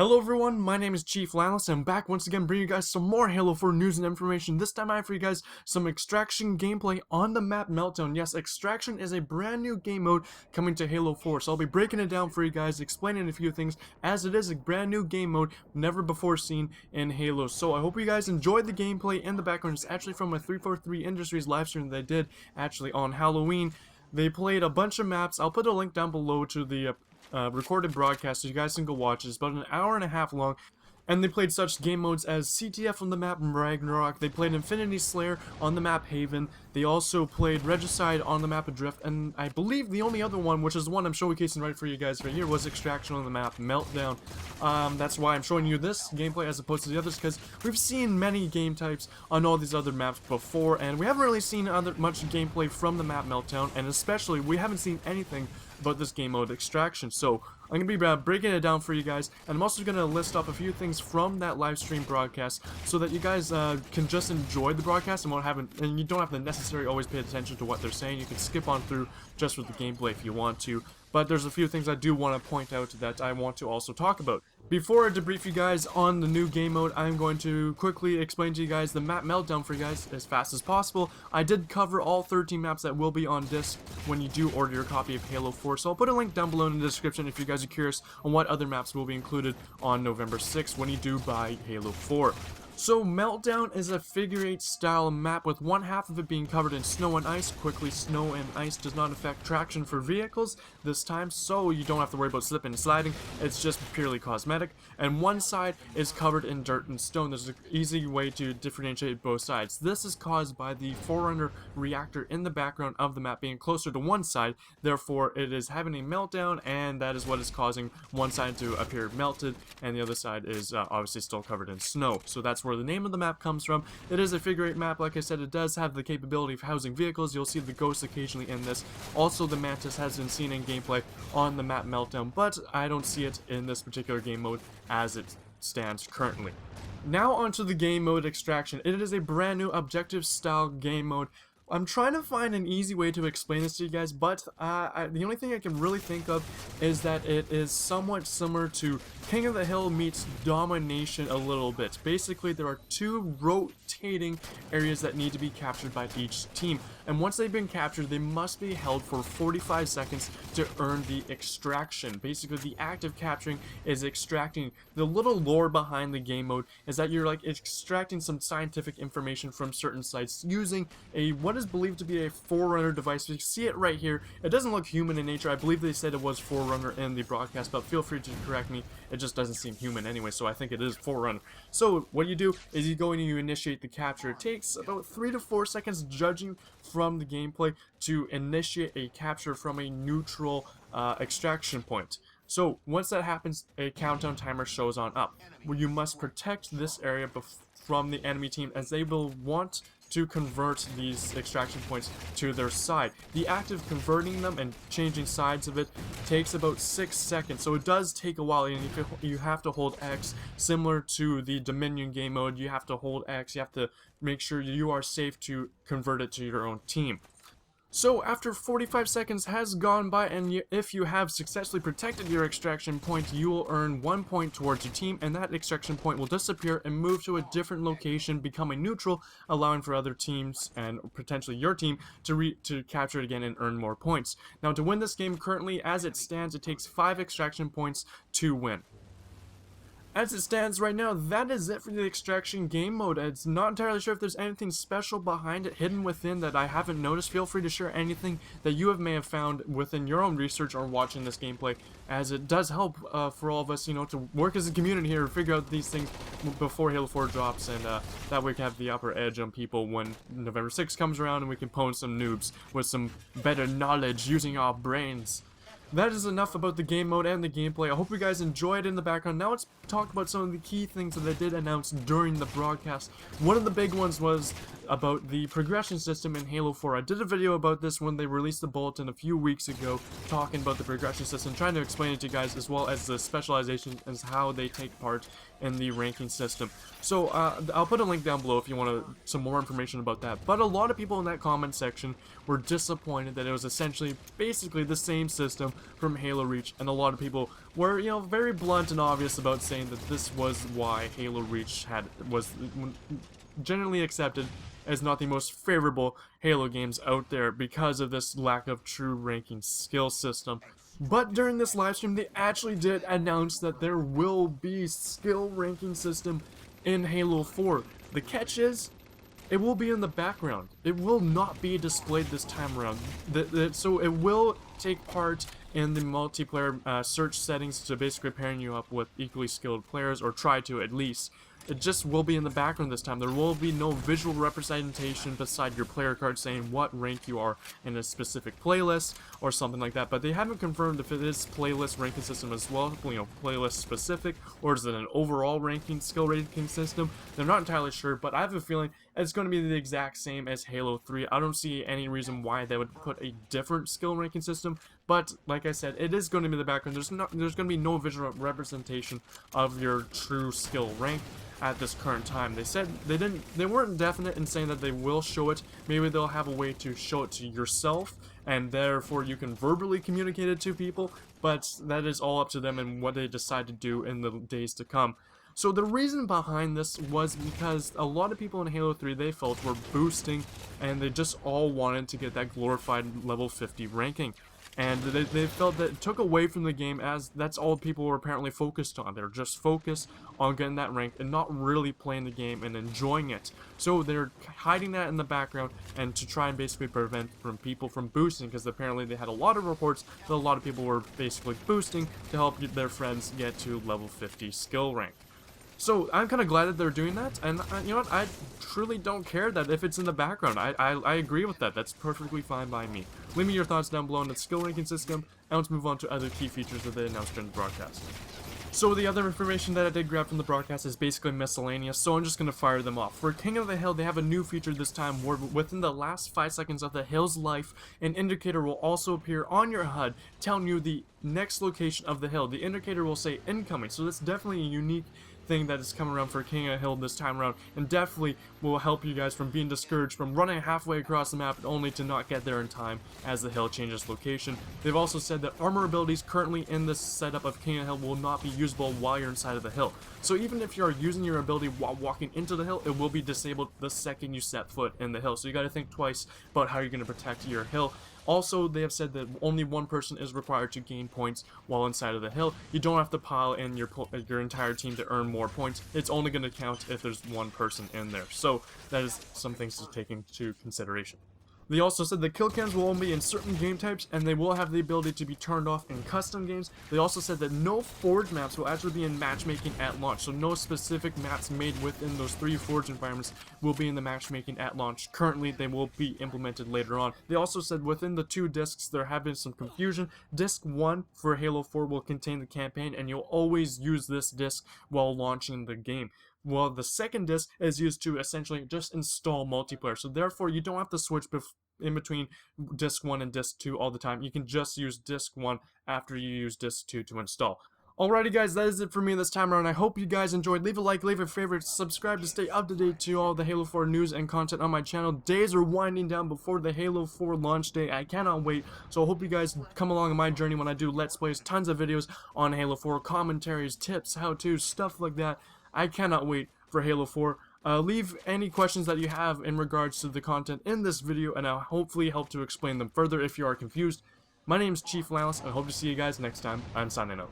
Hello everyone, my name is Chief Lanlis, and I'm back once again bringing you guys some more Halo 4 news and information. This time I have for you guys some Extraction gameplay on the map Meltdown. Yes, Extraction is a brand new game mode coming to Halo 4, so I'll be breaking it down for you guys, explaining a few things, as it is a brand new game mode never before seen in Halo. So I hope you guys enjoyed the gameplay. In the background, it's actually from a 343 Industries livestream that they did actually on Halloween. They played a bunch of maps. I'll put a link down below to the recorded broadcast so you guys can go watch it. It's about an hour and a half long, and they played such game modes as CTF on the map Ragnarok. They played Infinity Slayer on the map Haven. They also played Regicide on the map Adrift, and I believe the only other one, which is the one I'm showcasing right for you guys right here, was Extraction on the map Meltdown. That's why I'm showing you this gameplay as opposed to the others, because we've seen many game types on all these other maps before, and we haven't really seen much gameplay from the map Meltdown, and especially we haven't seen anything about this game mode Extraction. So I'm going to be breaking it down for you guys, and I'm also going to list off a few things from that live stream broadcast so that you guys can just enjoy the broadcast and you don't have to necessarily always pay attention to what they're saying. You can skip on through just with the gameplay if you want to. But there's a few things I do want to point out that I want to also talk about. Before I debrief you guys on the new game mode, I'm going to quickly explain to you guys the map Meltdown for you guys as fast as possible. I did cover all 13 maps that will be on disc when you do order your copy of Halo 4, so I'll put a link down below in the description if you guys are curious on what other maps will be included on November 6th when you do buy Halo 4. So Meltdown is a figure 8 style map with one half of it being covered in snow and ice. Quickly, snow and ice does not affect traction for vehicles this time, so you don't have to worry about slipping and sliding. It's just purely cosmetic. And one side is covered in dirt and stone. There's an easy way to differentiate both sides. This is caused by the Forerunner reactor in the background of the map being closer to one side. Therefore, it is having a meltdown, and that is what is causing one side to appear melted, and the other side is obviously still covered in snow. So that's where the name of the map comes from. It is a figure 8 map. Like I said, it does have the capability of housing vehicles. You'll see the Ghost occasionally in this. Also, the Mantis has been seen in gameplay on the map Meltdown, but I don't see it in this particular game mode as it stands currently. Now onto the game mode Extraction. It is a brand new objective style game mode. I'm trying to find an easy way to explain this to you guys, but the only thing I can really think of is that it is somewhat similar to King of the Hill meets Domination a little bit. Basically, there are two rotating areas that need to be captured by each team, and once they've been captured, they must be held for 45 seconds to earn the extraction. Basically, the act of capturing is extracting. The little lore behind the game mode is that you're like extracting some scientific information from certain sites using what is believed to be a Forerunner device. You see it right here. It doesn't look human in nature. I believe they said it was Forerunner in the broadcast, but feel free to correct me. It just doesn't seem human anyway, so I think it is Forerunner. So what you do is you go in and you initiate the capture. It takes about 3 to 4 seconds, judging from the gameplay, to initiate a capture from a neutral extraction point. So once that happens, a countdown timer shows on up, where you must protect this area from the enemy team, as they will want to convert these extraction points to their side. The act of converting them and changing sides of it takes about 6 seconds, so it does take a while, and you have to hold X. Similar to the Dominion game mode, you have to hold X. You have to make sure you are safe to convert it to your own team. So after 45 seconds has gone by, and if you have successfully protected your extraction point, you will earn 1 point towards your team, and that extraction point will disappear and move to a different location, becoming neutral, allowing for other teams and potentially your team to capture it again and earn more points. Now, to win this game currently, as it stands, it takes 5 extraction points to win. As it stands right now, that is it for the Extraction game mode. It's not entirely sure if there's anything special behind it, hidden within, that I haven't noticed. Feel free to share anything that you may have found within your own research or watching this gameplay, as it does help for all of us, to work as a community here, figure out these things before Halo 4 drops, and that way we can have the upper edge on people when November 6th comes around, and we can pwn some noobs with some better knowledge using our brains. That is enough about the game mode and the gameplay. I hope you guys enjoyed in the background. Now let's talk about some of the key things that they did announce during the broadcast. One of the big ones was about the progression system in Halo 4. I did a video about this when they released the bulletin a few weeks ago, talking about the progression system, trying to explain it to you guys, as well as the specialization as how they take part in the ranking system. So I'll put a link down below if you want some more information about that. But a lot of people in that comment section were disappointed that it was essentially basically the same system from Halo Reach, and a lot of people were, you know, very blunt and obvious about saying that this was why Halo Reach was generally accepted as not the most favorable Halo games out there, because of this lack of true ranking skill system. But during this livestream, they actually did announce that there will be skill ranking system in Halo 4. The catch is, it will be in the background. It will not be displayed this time around. So it will take part in the multiplayer search settings to basically pairing you up with equally skilled players, or try to at least. It just will be in the background this time. There will be no visual representation beside your player card saying what rank you are in a specific playlist or something like that. But they haven't confirmed if it is playlist ranking system as well, you know, playlist specific, or is it an overall ranking skill ranking system. They're not entirely sure, but I have a feeling it's going to be the exact same as Halo 3. I don't see any reason why they would put a different skill ranking system, but like I said, it is going to be in the background. There's going to be no visual representation of your true skill rank at this current time. They said they weren't definite in saying that they will show it. Maybe they'll have a way to show it to yourself, and therefore you can verbally communicate it to people, but that is all up to them and what they decide to do in the days to come. So the reason behind this was because a lot of people in Halo 3, they felt, were boosting, and they just all wanted to get that glorified level 50 ranking. And they felt that it took away from the game, as that's all people were apparently focused on. They're just focused on getting that rank and not really playing the game and enjoying it. So they're hiding that in the background, and to try and basically prevent people from boosting, because apparently they had a lot of reports that a lot of people were basically boosting to help their friends get to level 50 skill rank. So I'm kind of glad that they're doing that, and you know what, I truly don't care that if it's in the background. I agree with that. That's perfectly fine by me. Leave me your thoughts down below on the skill ranking system, and let's move on to other key features that they announced during the broadcast. So the other information that I did grab from the broadcast is basically miscellaneous, so I'm just going to fire them off. For King of the Hill, they have a new feature this time where within the last 5 seconds of the hill's life, an indicator will also appear on your HUD telling you the next location of the hill. The indicator will say incoming, so that's definitely a unique thing that is coming around for King of the Hill this time around, and definitely will help you guys from being discouraged from running halfway across the map only to not get there in time as the hill changes location. They've also said that armor abilities currently in this setup of King of the Hill will not be usable while you're inside of the hill. So even if you are using your ability while walking into the hill, it will be disabled the second you set foot in the hill. So you got to think twice about how you're going to protect your hill. Also, they have said that only one person is required to gain points while inside of the hill. You don't have to pile in your entire team to earn more points. It's only going to count if there's one person in there. So that is some things to take into consideration. They also said the kill cams will only be in certain game types, and they will have the ability to be turned off in custom games. They also said that no Forge maps will actually be in matchmaking at launch, so no specific maps made within those 3 Forge environments will be in the matchmaking at launch. Currently, they will be implemented later on. They also said within the 2 discs there have been some confusion. Disc 1 for Halo 4 will contain the campaign, and you'll always use this disc while launching the game. Well, the second disc is used to essentially just install multiplayer, so therefore you don't have to switch in between disc 1 and disc 2 all the time. You can just use disc 1 after you use disc 2 to install. Alrighty guys, that is it for me this time around. I hope you guys enjoyed. Leave a like, leave a favorite, subscribe to stay up to date to all the Halo 4 news and content on my channel. Days are winding down before the Halo 4 launch day. I cannot wait, so I hope you guys come along on my journey when I do Let's Plays, tons of videos on Halo 4, commentaries, tips, how-tos, stuff like that. I cannot wait for Halo 4. Leave any questions that you have in regards to the content in this video, and I'll hopefully help to explain them further if you are confused. My name is Chief Laos, and I hope to see you guys next time. I'm signing out.